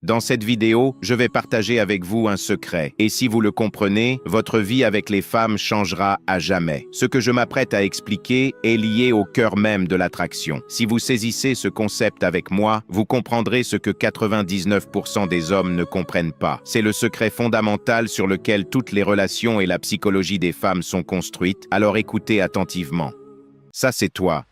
Dans cette vidéo, je vais partager avec vous un secret. Et si vous le comprenez, votre vie avec les femmes changera à jamais. Ce que je m'apprête à expliquer est lié au cœur même de l'attraction. Si vous saisissez ce concept avec moi, vous comprendrez ce que 99% des hommes ne comprennent pas. C'est le secret fondamental sur lequel toutes les relations et la psychologie des femmes sont construites, alors écoutez attentivement. Ça, c'est toi.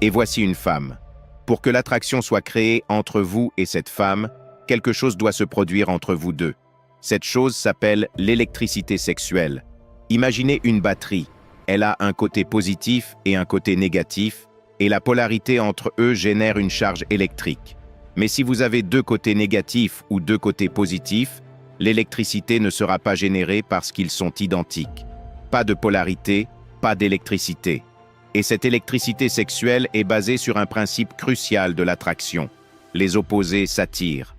Et voici une femme. Pour que l'attraction soit créée entre vous et cette femme, quelque chose doit se produire entre vous deux. Cette chose s'appelle l'électricité sexuelle. Imaginez une batterie. Elle a un côté positif et un côté négatif, et la polarité entre eux génère une charge électrique. Mais si vous avez deux côtés négatifs ou deux côtés positifs, l'électricité ne sera pas générée parce qu'ils sont identiques. Pas de polarité, pas d'électricité. Et cette électricité sexuelle est basée sur un principe crucial de l'attraction. Les opposés s'attirent.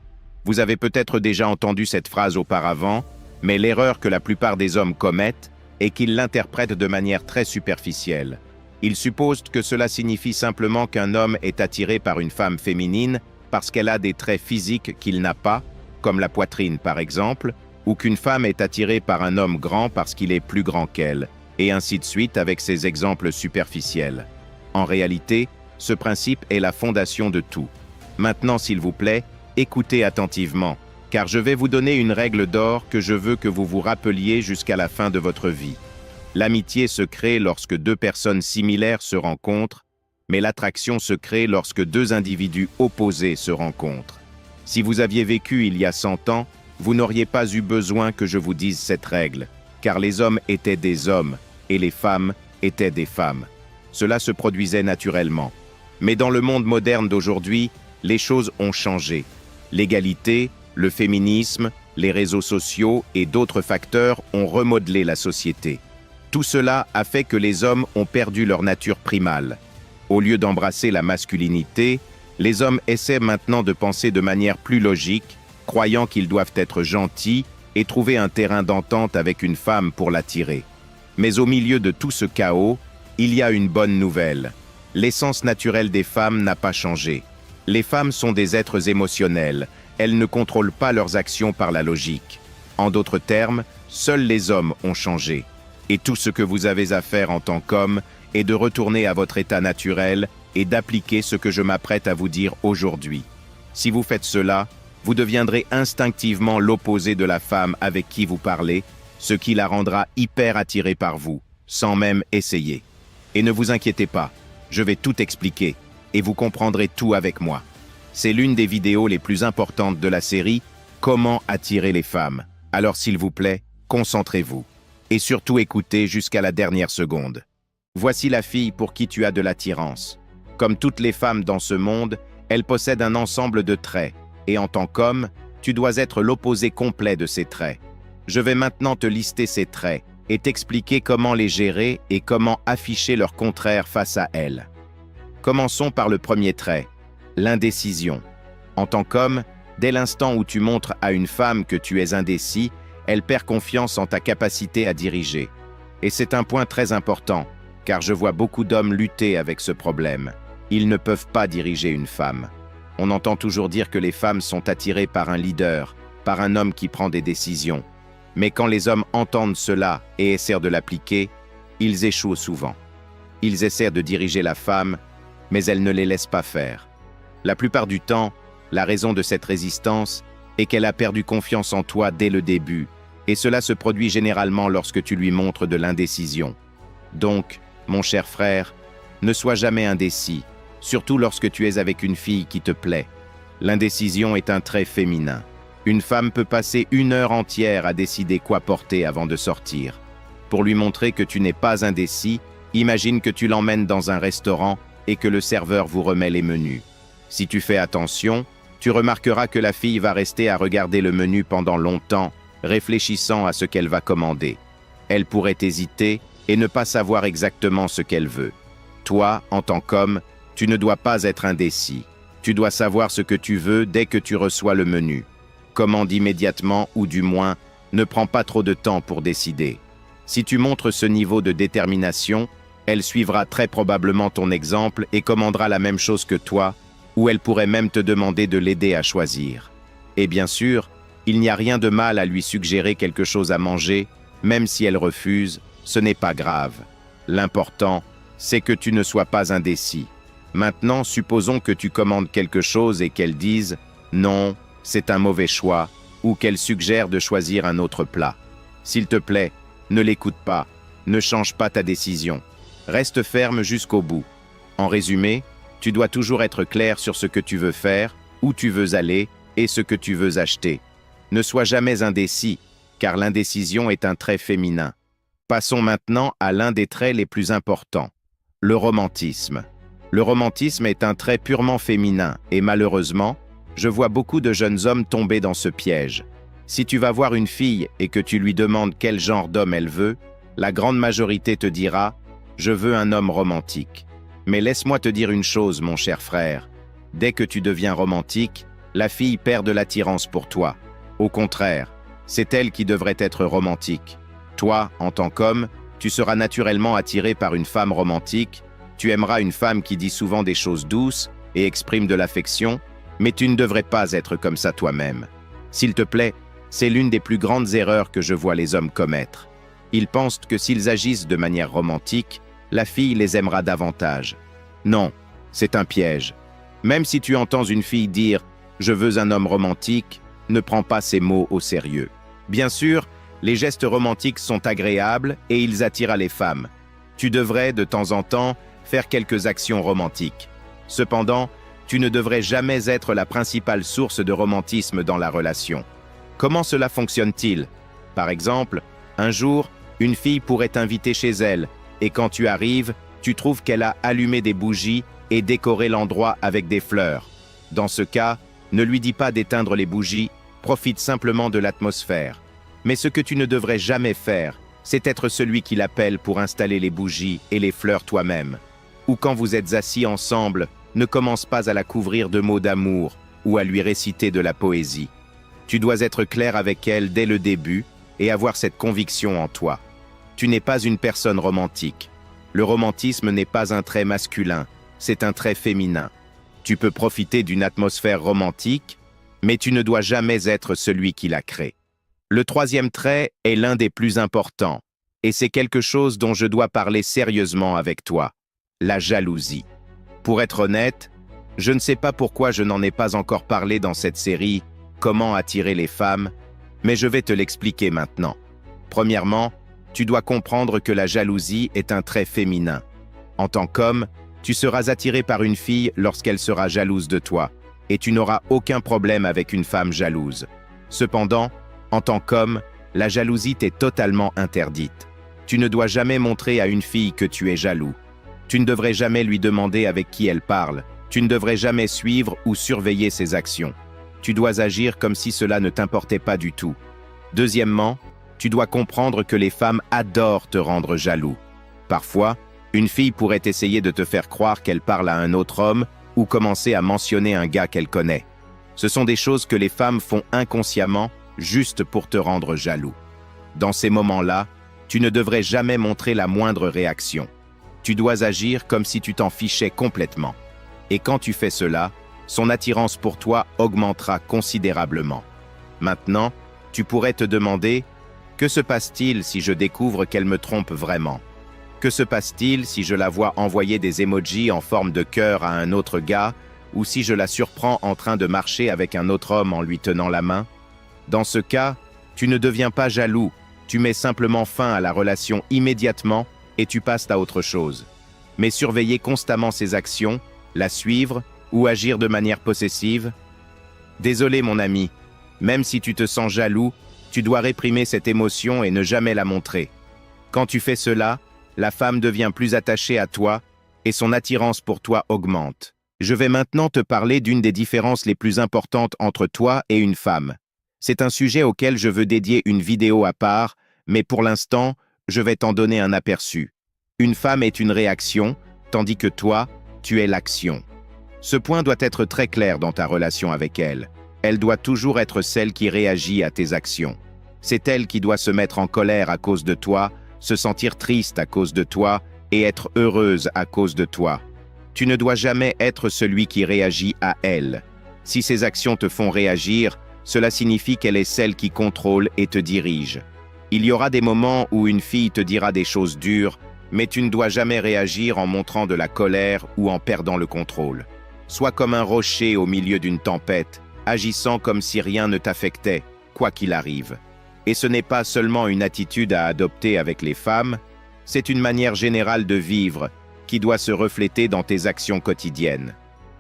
Vous avez peut-être déjà entendu cette phrase auparavant, mais l'erreur que la plupart des hommes commettent est qu'ils l'interprètent de manière très superficielle. Ils supposent que cela signifie simplement qu'un homme est attiré par une femme féminine parce qu'elle a des traits physiques qu'il n'a pas, comme la poitrine par exemple, ou qu'une femme est attirée par un homme grand parce qu'il est plus grand qu'elle, et ainsi de suite avec ces exemples superficiels. En réalité, ce principe est la fondation de tout. Maintenant, s'il vous plaît, écoutez attentivement, car je vais vous donner une règle d'or que je veux que vous vous rappeliez jusqu'à la fin de votre vie. L'amitié se crée lorsque deux personnes similaires se rencontrent, mais l'attraction se crée lorsque deux individus opposés se rencontrent. Si vous aviez vécu il y a 100 ans, vous n'auriez pas eu besoin que je vous dise cette règle, car les hommes étaient des hommes et les femmes étaient des femmes. Cela se produisait naturellement. Mais dans le monde moderne d'aujourd'hui, les choses ont changé. L'égalité, le féminisme, les réseaux sociaux et d'autres facteurs ont remodelé la société. Tout cela a fait que les hommes ont perdu leur nature primale. Au lieu d'embrasser la masculinité, les hommes essaient maintenant de penser de manière plus logique, croyant qu'ils doivent être gentils et trouver un terrain d'entente avec une femme pour l'attirer. Mais au milieu de tout ce chaos, il y a une bonne nouvelle. L'essence naturelle des femmes n'a pas changé. Les femmes sont des êtres émotionnels, elles ne contrôlent pas leurs actions par la logique. En d'autres termes, seuls les hommes ont changé. Et tout ce que vous avez à faire en tant qu'homme est de retourner à votre état naturel et d'appliquer ce que je m'apprête à vous dire aujourd'hui. Si vous faites cela, vous deviendrez instinctivement l'opposé de la femme avec qui vous parlez, ce qui la rendra hyper attirée par vous, sans même essayer. Et ne vous inquiétez pas, je vais tout expliquer. Et vous comprendrez tout avec moi. C'est l'une des vidéos les plus importantes de la série « Comment attirer les femmes ». Alors s'il vous plaît, concentrez-vous. Et surtout écoutez jusqu'à la dernière seconde. Voici la fille pour qui tu as de l'attirance. Comme toutes les femmes dans ce monde, elle possède un ensemble de traits. Et en tant qu'homme, tu dois être l'opposé complet de ces traits. Je vais maintenant te lister ces traits et t'expliquer comment les gérer et comment afficher leur contraire face à elles. Commençons par le premier trait, l'indécision. En tant qu'homme, dès l'instant où tu montres à une femme que tu es indécis, elle perd confiance en ta capacité à diriger. Et c'est un point très important, car je vois beaucoup d'hommes lutter avec ce problème. Ils ne peuvent pas diriger une femme. On entend toujours dire que les femmes sont attirées par un leader, par un homme qui prend des décisions. Mais quand les hommes entendent cela et essaient de l'appliquer, ils échouent souvent. Ils essaient de diriger la femme, mais elle ne les laisse pas faire. La plupart du temps, la raison de cette résistance est qu'elle a perdu confiance en toi dès le début, et cela se produit généralement lorsque tu lui montres de l'indécision. Donc, mon cher frère, ne sois jamais indécis, surtout lorsque tu es avec une fille qui te plaît. L'indécision est un trait féminin. Une femme peut passer 1 heure entière à décider quoi porter avant de sortir. Pour lui montrer que tu n'es pas indécis, imagine que tu l'emmènes dans un restaurant et que le serveur vous remet les menus. Si tu fais attention, tu remarqueras que la fille va rester à regarder le menu pendant longtemps, réfléchissant à ce qu'elle va commander. Elle pourrait hésiter et ne pas savoir exactement ce qu'elle veut. Toi, en tant qu'homme, tu ne dois pas être indécis. Tu dois savoir ce que tu veux dès que tu reçois le menu. Commande immédiatement ou du moins, ne prends pas trop de temps pour décider. Si tu montres ce niveau de détermination, elle suivra très probablement ton exemple et commandera la même chose que toi, ou elle pourrait même te demander de l'aider à choisir. Et bien sûr, il n'y a rien de mal à lui suggérer quelque chose à manger, même si elle refuse, ce n'est pas grave. L'important, c'est que tu ne sois pas indécis. Maintenant, supposons que tu commandes quelque chose et qu'elle dise « non, c'est un mauvais choix » ou qu'elle suggère de choisir un autre plat. S'il te plaît, ne l'écoute pas, ne change pas ta décision. Reste ferme jusqu'au bout. En résumé, tu dois toujours être clair sur ce que tu veux faire, où tu veux aller et ce que tu veux acheter. Ne sois jamais indécis, car l'indécision est un trait féminin. Passons maintenant à l'un des traits les plus importants, le romantisme. Le romantisme est un trait purement féminin et malheureusement, je vois beaucoup de jeunes hommes tomber dans ce piège. Si tu vas voir une fille et que tu lui demandes quel genre d'homme elle veut, la grande majorité te dira « je veux un homme romantique ». Mais laisse-moi te dire une chose, mon cher frère. Dès que tu deviens romantique, la fille perd de l'attirance pour toi. Au contraire, c'est elle qui devrait être romantique. Toi, en tant qu'homme, tu seras naturellement attiré par une femme romantique, tu aimeras une femme qui dit souvent des choses douces et exprime de l'affection, mais tu ne devrais pas être comme ça toi-même. S'il te plaît, c'est l'une des plus grandes erreurs que je vois les hommes commettre. Ils pensent que s'ils agissent de manière romantique, la fille les aimera davantage. Non, c'est un piège. Même si tu entends une fille dire « je veux un homme romantique », ne prends pas ces mots au sérieux. Bien sûr, les gestes romantiques sont agréables et ils attirent les femmes. Tu devrais, de temps en temps, faire quelques actions romantiques. Cependant, tu ne devrais jamais être la principale source de romantisme dans la relation. Comment cela fonctionne-t-il? Par exemple, un jour, une fille pourrait t'inviter chez elle, et quand tu arrives, tu trouves qu'elle a allumé des bougies et décoré l'endroit avec des fleurs. Dans ce cas, ne lui dis pas d'éteindre les bougies, profite simplement de l'atmosphère. Mais ce que tu ne devrais jamais faire, c'est être celui qui l'appelle pour installer les bougies et les fleurs toi-même. Ou quand vous êtes assis ensemble, ne commence pas à la couvrir de mots d'amour ou à lui réciter de la poésie. Tu dois être clair avec elle dès le début et avoir cette conviction en toi. Tu n'es pas une personne romantique. Le romantisme n'est pas un trait masculin, c'est un trait féminin. Tu peux profiter d'une atmosphère romantique, mais tu ne dois jamais être celui qui la crée. Le troisième trait est l'un des plus importants, et c'est quelque chose dont je dois parler sérieusement avec toi, la jalousie. Pour être honnête, je ne sais pas pourquoi je n'en ai pas encore parlé dans cette série « Comment attirer les femmes », mais je vais te l'expliquer maintenant. Premièrement, tu dois comprendre que la jalousie est un trait féminin. En tant qu'homme, tu seras attiré par une fille lorsqu'elle sera jalouse de toi, et tu n'auras aucun problème avec une femme jalouse. Cependant, en tant qu'homme, la jalousie t'est totalement interdite. Tu ne dois jamais montrer à une fille que tu es jaloux. Tu ne devrais jamais lui demander avec qui elle parle. Tu ne devrais jamais suivre ou surveiller ses actions. Tu dois agir comme si cela ne t'importait pas du tout. Deuxièmement, tu dois comprendre que les femmes adorent te rendre jaloux. Parfois, une fille pourrait essayer de te faire croire qu'elle parle à un autre homme ou commencer à mentionner un gars qu'elle connaît. Ce sont des choses que les femmes font inconsciemment, juste pour te rendre jaloux. Dans ces moments-là, tu ne devrais jamais montrer la moindre réaction. Tu dois agir comme si tu t'en fichais complètement. Et quand tu fais cela, son attirance pour toi augmentera considérablement. Maintenant, tu pourrais te demander « Que se passe-t-il si je découvre qu'elle me trompe vraiment? Que se passe-t-il si je la vois envoyer des emojis en forme de cœur à un autre gars ou si je la surprends en train de marcher avec un autre homme en lui tenant la main? » Dans ce cas, tu ne deviens pas jaloux, tu mets simplement fin à la relation immédiatement et tu passes à autre chose. Mais surveiller constamment ses actions, la suivre ou agir de manière possessive? Désolé mon ami, même si tu te sens jaloux, tu dois réprimer cette émotion et ne jamais la montrer. Quand tu fais cela, la femme devient plus attachée à toi et son attirance pour toi augmente. Je vais maintenant te parler d'une des différences les plus importantes entre toi et une femme. C'est un sujet auquel je veux dédier une vidéo à part, mais pour l'instant, je vais t'en donner un aperçu. Une femme est une réaction, tandis que toi, tu es l'action. Ce point doit être très clair dans ta relation avec elle. Elle doit toujours être celle qui réagit à tes actions. C'est elle qui doit se mettre en colère à cause de toi, se sentir triste à cause de toi et être heureuse à cause de toi. Tu ne dois jamais être celui qui réagit à elle. Si ses actions te font réagir, Cela signifie qu'elle est celle qui contrôle et te dirige. Il y aura des moments où une fille te dira des choses dures, mais tu ne dois jamais réagir en montrant de la colère ou en perdant le contrôle. Sois comme un rocher au milieu d'une tempête, agissant comme si rien ne t'affectait, quoi qu'il arrive. Et ce n'est pas seulement une attitude à adopter avec les femmes, c'est une manière générale de vivre qui doit se refléter dans tes actions quotidiennes.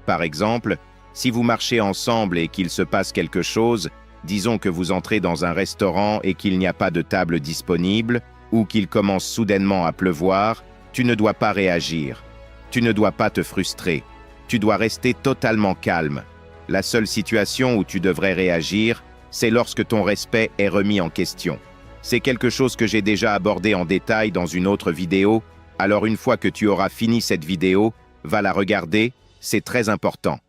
Par exemple, si vous marchez ensemble et qu'il se passe quelque chose, disons que vous entrez dans un restaurant et qu'il n'y a pas de table disponible, ou qu'il commence soudainement à pleuvoir, tu ne dois pas réagir. Tu ne dois pas te frustrer. Tu dois rester totalement calme. La seule situation où tu devrais réagir, c'est lorsque ton respect est remis en question. C'est quelque chose que j'ai déjà abordé en détail dans une autre vidéo, alors une fois que tu auras fini cette vidéo, va la regarder, c'est très important.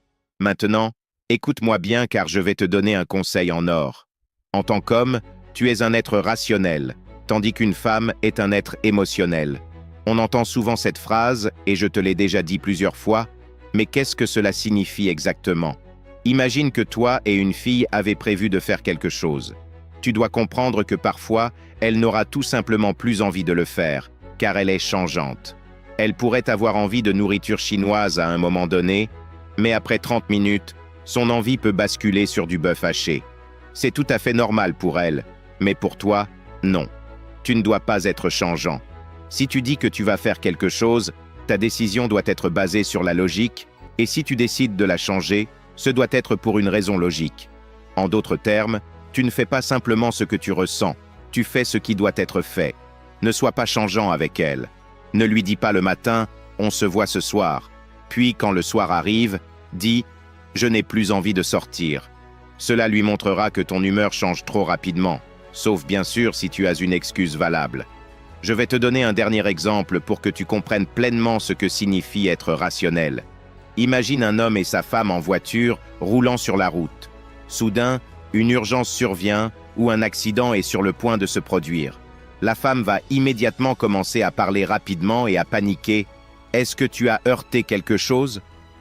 Maintenant, écoute-moi bien car je vais te donner un conseil en or. En tant qu'homme, tu es un être rationnel, tandis qu'une femme est un être émotionnel. On entend souvent cette phrase, et je te l'ai déjà dit plusieurs fois, mais qu'est-ce que cela signifie exactement? Imagine que toi et une fille avez prévu de faire quelque chose. Tu dois comprendre que parfois, elle n'aura tout simplement plus envie de le faire, car elle est changeante. Elle pourrait avoir envie de nourriture chinoise à un moment donné, mais après 30 minutes, son envie peut basculer sur du bœuf haché. C'est tout à fait normal pour elle, mais pour toi, non. Tu ne dois pas être changeant. Si tu dis que tu vas faire quelque chose, ta décision doit être basée sur la logique, et si tu décides de la changer, ce doit être pour une raison logique. En d'autres termes, tu ne fais pas simplement ce que tu ressens, tu fais ce qui doit être fait. Ne sois pas changeant avec elle. Ne lui dis pas le matin « on se voit ce soir », puis quand le soir arrive, dis « je n'ai plus envie de sortir ». Cela lui montrera que ton humeur change trop rapidement, sauf bien sûr si tu as une excuse valable. Je vais te donner un dernier exemple pour que tu comprennes pleinement ce que signifie être rationnel. Imagine un homme et sa femme en voiture roulant sur la route. Soudain, une urgence survient ou un accident est sur le point de se produire. La femme va immédiatement commencer à parler rapidement et à paniquer. « Est-ce que tu as heurté quelque chose?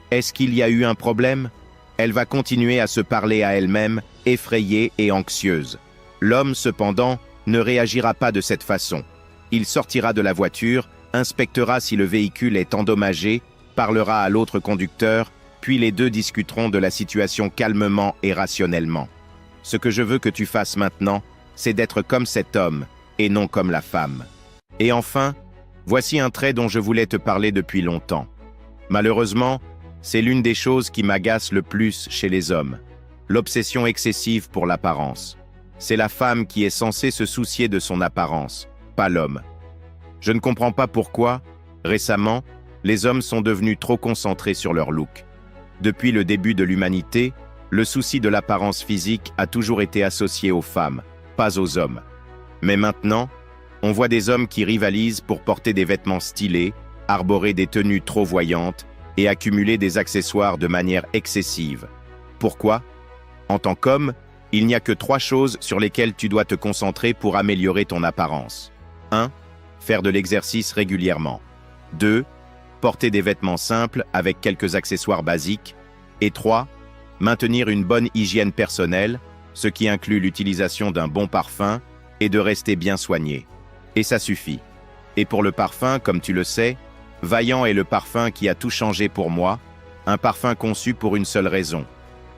Est-ce qu'il y a eu un problème ?» Elle va continuer à se parler à elle-même, effrayée et anxieuse. L'homme, cependant, ne réagira pas de cette façon. Il sortira de la voiture, inspectera si le véhicule est endommagé, parlera à l'autre conducteur, puis les deux discuteront de la situation calmement et rationnellement. Ce que je veux que tu fasses maintenant, c'est d'être comme cet homme, et non comme la femme. Et enfin, voici un trait dont je voulais te parler depuis longtemps. Malheureusement, c'est l'une des choses qui m'agace le plus chez les hommes. L'obsession excessive pour l'apparence. C'est la femme qui est censée se soucier de son apparence, pas l'homme. Je ne comprends pas pourquoi, récemment, les hommes sont devenus trop concentrés sur leur look. Depuis le début de l'humanité, le souci de l'apparence physique a toujours été associé aux femmes, pas aux hommes. Mais maintenant, on voit des hommes qui rivalisent pour porter des vêtements stylés, arborer des tenues trop voyantes et accumuler des accessoires de manière excessive. Pourquoi? En tant qu'homme, il n'y a que 3 choses sur lesquelles tu dois te concentrer pour améliorer ton apparence. 1. Faire de l'exercice régulièrement. 2. Porter des vêtements simples avec quelques accessoires basiques. Et 3. Maintenir une bonne hygiène personnelle, ce qui inclut l'utilisation d'un bon parfum et de rester bien soigné. Et ça suffit. Et pour le parfum, comme tu le sais, Vaillant est le parfum qui a tout changé pour moi, un parfum conçu pour une seule raison: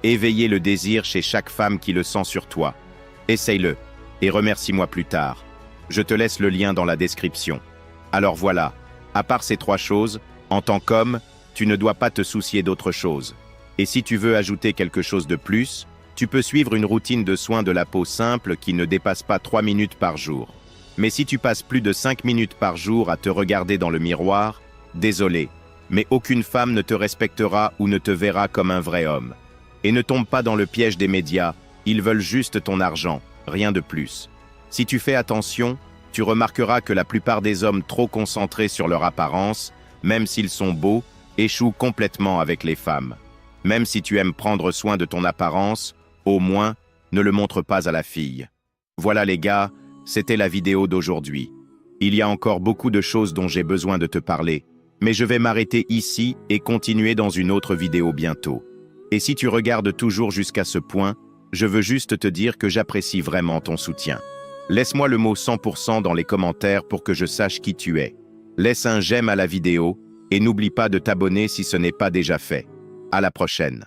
éveiller le désir chez chaque femme qui le sent sur toi. Essaye-le et remercie-moi plus tard. Je te laisse le lien dans la description. Alors voilà, à part ces 3 choses, en tant qu'homme, tu ne dois pas te soucier d'autre chose. Et si tu veux ajouter quelque chose de plus, tu peux suivre une routine de soins de la peau simple qui ne dépasse pas 3 minutes par jour. Mais si tu passes plus de 5 minutes par jour à te regarder dans le miroir, désolé, mais aucune femme ne te respectera ou ne te verra comme un vrai homme. Et ne tombe pas dans le piège des médias, ils veulent juste ton argent, rien de plus. Si tu fais attention, tu remarqueras que la plupart des hommes trop concentrés sur leur apparence, même s'ils sont beaux, échouent complètement avec les femmes. Même si tu aimes prendre soin de ton apparence, au moins, ne le montre pas à la fille. Voilà les gars, c'était la vidéo d'aujourd'hui. Il y a encore beaucoup de choses dont j'ai besoin de te parler, mais je vais m'arrêter ici et continuer dans une autre vidéo bientôt. Et si tu regardes toujours jusqu'à ce point, Je veux juste te dire que j'apprécie vraiment ton soutien. Laisse-moi le mot 100% dans les commentaires pour que je sache qui tu es. Laisse un j'aime à la vidéo et n'oublie pas de t'abonner si ce n'est pas déjà fait. À la prochaine.